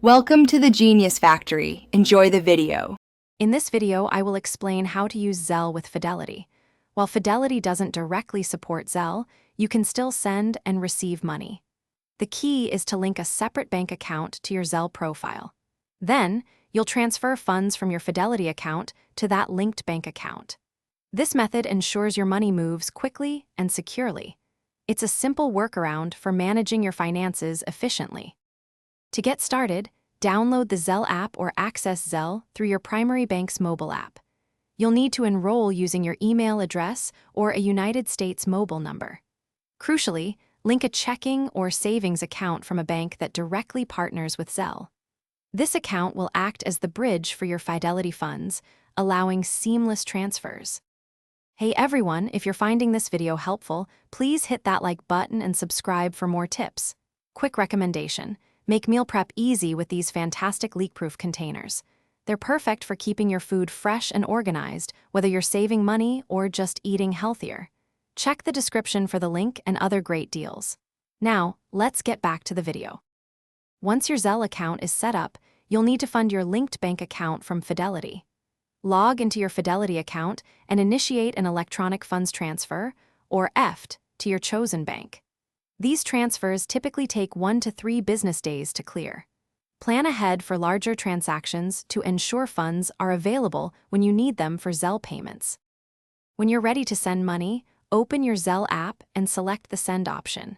Welcome to the Genius Factory. Enjoy the video. In this video, I will explain how to use Zelle with Fidelity. While Fidelity doesn't directly support Zelle, you can still send and receive money. The key is to link a separate bank account to your Zelle profile. Then, you'll transfer funds from your Fidelity account to that linked bank account. This method ensures your money moves quickly and securely. It's a simple workaround for managing your finances efficiently. To get started, download the Zelle app or access Zelle through your primary bank's mobile app. You'll need to enroll using your email address or a United States mobile number. Crucially, link a checking or savings account from a bank that directly partners with Zelle. This account will act as the bridge for your Fidelity funds, allowing seamless transfers. Hey everyone, if you're finding this video helpful, please hit that like button and subscribe for more tips. Quick recommendation: make meal prep easy with these fantastic leak-proof containers. They're perfect for keeping your food fresh and organized, whether you're saving money or just eating healthier. Check the description for the link and other great deals. Now, let's get back to the video. Once your Zelle account is set up, you'll need to fund your linked bank account from Fidelity. Log into your Fidelity account and initiate an electronic funds transfer, or EFT, to your chosen bank. These transfers typically take 1 to 3 business days to clear. Plan ahead for larger transactions to ensure funds are available when you need them for Zelle payments. When you're ready to send money, open your Zelle app and select the Send option.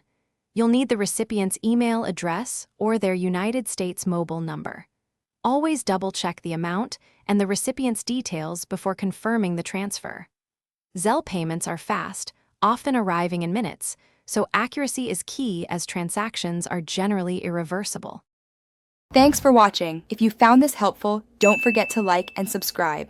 You'll need the recipient's email address or their United States mobile number. Always double-check the amount and the recipient's details before confirming the transfer. Zelle payments are fast, often arriving in minutes, so accuracy is key as transactions are generally irreversible. Thanks for watching. If you found this helpful, don't forget to like and subscribe.